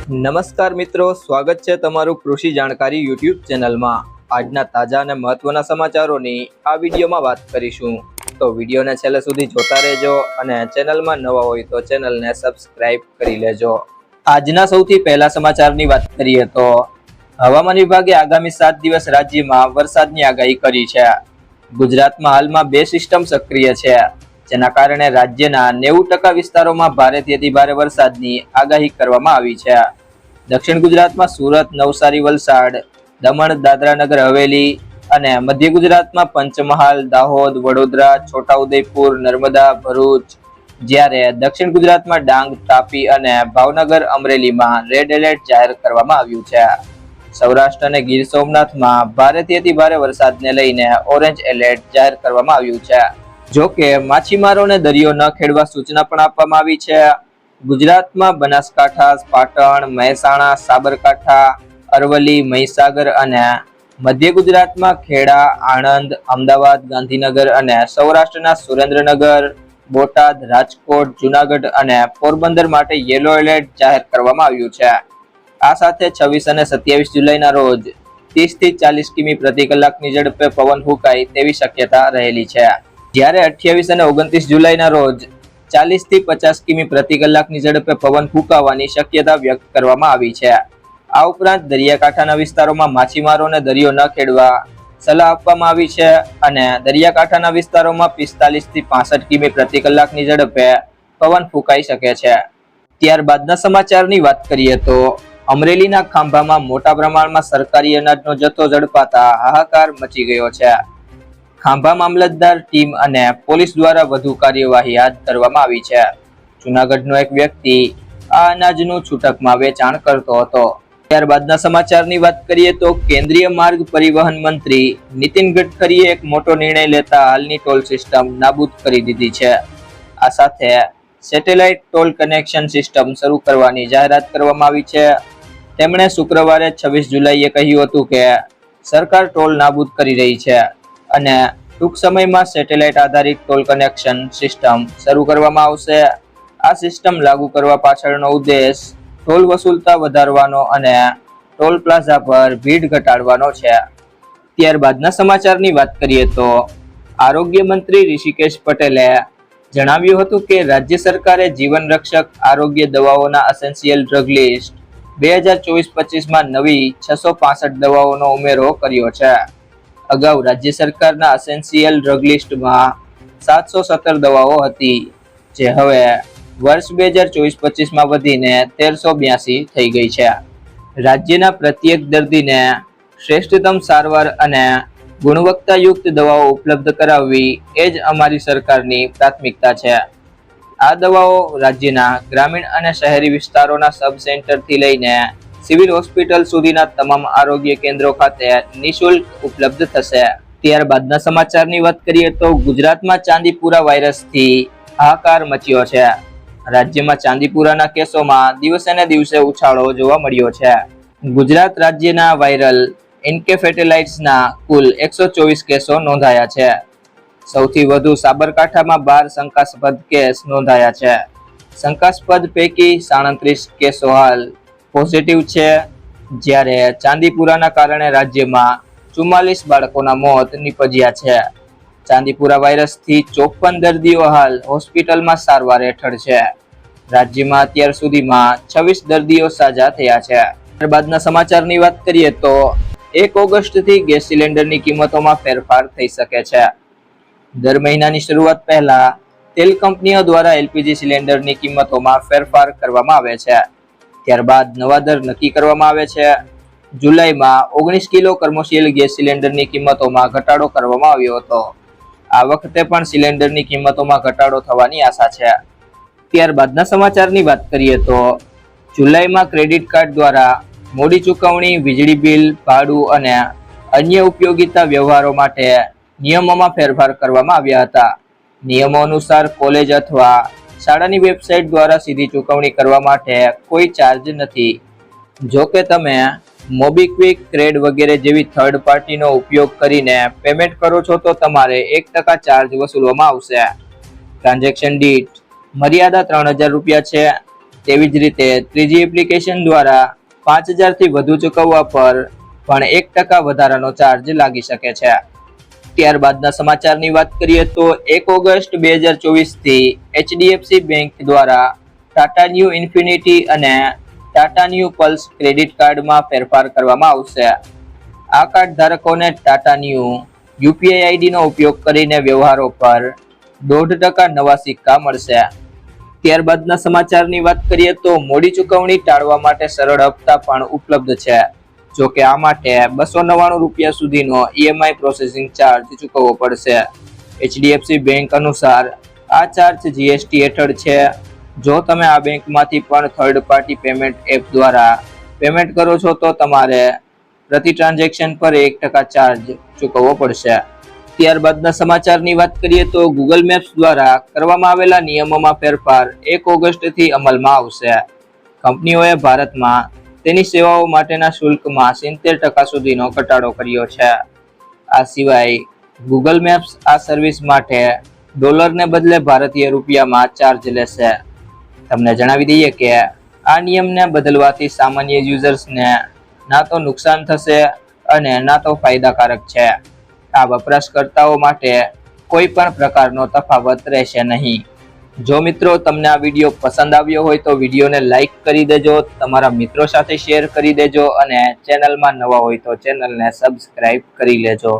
નમસ્કાર મિત્રો, સ્વાગત છે તમારું કૃષિ જાણકારી યુટ્યુબ ચેનલમાં। આજના તાજા અને મહત્વના સમાચારોની આ વિડીયોમાં વાત કરીશું, તો વિડીયોને છેલ્લે સુધી જોતા રહેજો અને ચેનલમાં નવા હોય તો ચેનલને સબસ્ક્રાઇબ કરી લેજો। આજના સૌથી પહેલા સમાચારની વાત કરીએ તો હવામાન વિભાગે આગામી 7 દિવસ રાજ્યમાં વરસાદની આગાહી કરી છે। ગુજરાતમાં હાલમાં 2 સિસ્ટમ સક્રિય છે, જેના કારણે રાજ્યના 90% વિસ્તારોમાં ભારેથી અતિ ભારે વરસાદની આગાહી કરવામાં આવી છે। દક્ષિણ ગુજરાતમાં સુરત, નવસારી, વલસાડ, દમણ, દાદરા નગર હવેલી અને મધ્ય ગુજરાતમાં પંચમહાલ, દાહોદ, વડોદરા, છોટાઉદેપુર, નર્મદા, ભરૂચ, જ્યારે દક્ષિણ ગુજરાતમાં ડાંગ, તાપી અને ભાવનગર, અમરેલીમાં રેડ એલર્ટ જાહેર કરવામાં આવ્યું છે। સૌરાષ્ટ્ર અને ગીર સોમનાથમાં ભારેથી અતિ ભારે વરસાદને લઈને ઓરેન્જ એલર્ટ જાહેર કરવામાં આવ્યું છે। જો કે માછીમારોને દરિયો ન ખેડવા સૂચના પણ આપવામાં આવી છે। ગુજરાતમાં બનાસકાંઠા, પાટણ, મહેસાણા, સાબરકાંઠા, અરવલ્લી, મહીસાગર અને મધ્ય ગુજરાતમાં ખેડા, આણંદ, અમદાવાદ, ગાંધીનગર અને સૌરાષ્ટ્રના સુરેન્દ્રનગર, બોટાદ, રાજકોટ, જુનાગઢ અને પોરબંદર માટે યેલો એલર્ટ જાહેર કરવામાં આવ્યું છે। આ સાથે 26 અને 27 જુલાઈના રોજ 30 થી 40 કિમી પ્રતિ કલાકની ઝડપે પવન ફૂંકાય તેવી શક્યતા રહેલી છે, જ્યારે 28 અને 29 જુલાઈના રોજ 40 થી 50 કિમી પ્રતિ કલાકની ઝડપે પવન ફૂંકાવાની શક્યતા વ્યક્ત કરવામાં આવી છે। આ ઉપરાંત દરિયાકાંઠાના વિસ્તારોમાં માછીમારોને દરિયો ન ખેડવા સલાહ આપવામાં આવી છે અને દરિયાકાંઠાના વિસ્તારોમાં 45 થી 65 કિમી પ્રતિ કલાકની ઝડપે પવન ફૂંકાઈ શકે છે। ત્યારબાદના સમાચારની વાત કરીએ તો અમરેલીના ખાંભામાં મોટા પ્રમાણમાં સરકારી અનાજનો જથ્થો ઝડપાતા હાહાકાર મચી ગયો છે। ખાંભા મામલતદાર ટીમ અને પોલીસ દ્વારા વધુ કાર્યવાહી હાથ ધરવામાં આવી છે। જૂનાગઢનો એક વ્યક્તિ આ અનાજનું છૂટકમાં વેચાણ કરતો હતો। ત્યારબાદના સમાચારની વાત કરીએ તો કેન્દ્રીય માર્ગ પરિવહન મંત્રી નીતિન ગડકરીએ એક મોટો નિર્ણય લેતા હાલની ટોલ સિસ્ટમ નાબૂદ કરી દીધી છે। આ સાથે સેટેલાઇટ ટોલ કનેક્શન સિસ્ટમ શરૂ કરવાની જાહેરાત કરવામાં આવી છે। તેમણે શુક્રવારે 26 જુલાઈએ કહ્યું હતું કે સરકાર ટોલ નાબૂદ કરી રહી છે અને ટૂંક સમયમાં સેટેલાઇટ આધારિત ટોલ કનેક્શન સિસ્ટમ શરૂ કરવામાં આવશે। આ સિસ્ટમ લાગુ કરવા પાછળનો ઉદ્દેશ ટોલ વસૂલતા વધારવાનો અને ટોલ પ્લાઝા પર ભીડ ઘટાડવાનો છે। ત્યારબાદના સમાચારની વાત કરીએ તો આરોગ્ય મંત્રી ઋષિકેશ પટેલે જણાવ્યું હતું કે રાજ્ય સરકારે જીવન રક્ષક આરોગ્ય દવાઓના એસેન્શિયલ ડ્રગ લિસ્ટ 2024-25માં નવી 665 દવાઓનો ઉમેરો કર્યો છે। અગાઉ રાજ્ય સરકારના એસેન્શિયલ ડ્રગ લિસ્ટમાં 717 દવાઓ હતી, જે હવે વર્ષ 2024-25માં વધીને 1382 થઈ ગઈ છે। રાજ્યના પ્રત્યેક દર્દીને શ્રેષ્ઠતમ સારવાર અને ગુણવત્તાયુક્ત દવાઓ ઉપલબ્ધ કરાવવી એ જ અમારી સરકારની પ્રાથમિકતા છે। આ દવાઓ રાજ્યના ગ્રામીણ અને શહેરી વિસ્તારોના સબ સેન્ટરથી લઈને સિવિલ હોસ્પિટલ સુધીના તમામ આરોગ્ય કેન્દ્રો ખાતે નિઃશુલ્ક ઉપલબ્ધ થશે। ત્યારબાદના સમાચારની વાત કરીએ તો ગુજરાતમાં ચાંદીપુરા વાયરસથી હાહાકાર મચ્યો છે। રાજ્યમાં ચાંદીપુરાના કેસોમાં દિવસે ને દિવસે ઉછાળો જોવા મળ્યો છે। ગુજરાત રાજ્યના વાયરલ એન્કેફેલાઇટિસના કુલ 124 કેસો નોંધાયા છે। સૌથી વધુ સાબરકાંઠામાં 12 શંકાસ્પદ કેસ નોંધાયા છે। શંકાસ્પદ પૈકી 37 કેસો હાલ પોઝિટિવ છે, જ્યારે ચાંદીપુરાના કારણે રાજ્યમાં 44 બાળકોના મોત નીપજ્યા છે। ચાંદીપુરા વાયરસથી 54 દર્દીઓ હાલ હોસ્પિટલમાં સારવાર હેઠળ છે। રાજ્યમાં અત્યાર સુધીમાં 26 દર્દીઓ સાજા થયા છે। ત્યારબાદના સમાચારની વાત કરીએ તો 1 ઓગસ્ટથી ગેસ સિલિન્ડરની કિંમતોમાં ફેરફાર થઈ શકે છે। દર મહિનાની શરૂઆત પહેલા તેલ કંપનીઓ દ્વારા એલપીજી સિલિન્ડરની કિંમતોમાં ફેરફાર કરવામાં આવે છે, ત્યારબાદ નવા દર નક્કી કરવામાં આવે છે। જુલાઈમાં 19 કિલો કમર્શિયલ ગેસ સિલિન્ડરની કિંમતોમાં ઘટાડો કરવામાં આવ્યો હતો। આ વખતે પણ સિલિન્ડરની કિંમતોમાં ઘટાડો થવાની આશા છે। ત્યારબાદના સમાચારની વાત કરીએ તો જુલાઈમાં ક્રેડિટ કાર્ડ દ્વારા મોડી ચૂકવણી, વીજળી બિલ, ભાડું અને અન્ય ઉપયોગિતા વ્યવહારો માટે નિયમોમાં ફેરફાર કરવામાં આવ્યા હતા। નિયમો અનુસાર કોલેજ અથવા શાળાની વેબસાઇટ દ્વારા સીધી ચૂકવણી કરવા માટે કોઈ ચાર્જ નથી। જો કે તમે મોબીક્વિક, ક્રેડ વગેરે જેવી થર્ડ પાર્ટીનો ઉપયોગ કરીને પેમેન્ટ કરો છો તો તમારે 1% ચાર્જ વસૂલવામાં આવશે। ટ્રાન્ઝેક્શન દીઠ મર્યાદા 3000 રૂપિયા છે। તેવી જ રીતે ત્રીજી એપ્લિકેશન દ્વારા 5000 થી વધુ ચૂકવવા પર પણ 1% વધારાનો ચાર્જ લાગી શકે છે। ત્યારબાદના સમાચારની વાત કરીએ તો 1 ઓગસ્ટ 2024 થી HDFC બેંક દ્વારા ટાટા ન્યૂ ઇન્ફિનિટી અને ટાટા ન્યૂ પલ્સ ક્રેડિટ કાર્ડમાં ફેરફાર કરવામાં આવશે। આ કાર્ડ ધારકોને ટાટા ન્યૂ યુપીઆઈ આઈડી નો ઉપયોગ કરીને વ્યવહારો પર 0.5% નવા સિક્કા મળશે। ત્યારબાદના સમાચારની વાત કરીએ તો મોડી ચૂકવણી ટાળવા માટે સરળ હપ્તા પણ ઉપલબ્ધ છે। જો કે આ માટે 299 રૂપિયા સુધીનો EMI પ્રોસેસિંગ ચાર્જ ચૂકવવો પડશે। HDFC બેંક અનુસાર આ ચાર્જ GST હેઠળ છે। જો તમે આ બેંકમાંથી પણ થર્ડ પાર્ટી પેમેન્ટ એપ દ્વારા પેમેન્ટ કરો છો તો તમારે પ્રતિ ટ્રાન્ઝેક્શન પર 1% ચાર્જ ચૂકવવો પડશે। ત્યારબાદના સમાચારની વાત કરીએ તો ગૂગલ મેપ્સ દ્વારા કરવામાં આવેલા નિયમોમાં ફેરફાર 1 ઓગસ્ટથી અમલમાં આવશે। કંપનીઓએ ભારતમાં તેની સેવાઓ માટેના શુલ્કમાં 70% સુધીનો ઘટાડો કર્યો છે। આ સિવાય ગૂગલ મેપ્સ આ સર્વિસ માટે ડોલરને બદલે ભારતીય રૂપિયામાં ચાર્જ લેશે। તમને જણાવી દઈએ કે આ નિયમને બદલવાથી સામાન્ય યુઝર્સને ના તો નુકસાન થશે અને ના તો ફાયદાકારક છે। આ વપરાશકર્તાઓ માટે કોઈ પણ પ્રકારનો તફાવત રહેશે નહીં। જો મિત્રો તમને આ વિડીયો પસંદ આવ્યો હોય તો વિડીયોને લાઈક કરી દેજો, તમારા મિત્રો સાથે શેર કરી દેજો અને ચેનલમાં નવા હોય તો ચેનલને સબસ્ક્રાઇબ કરી લેજો।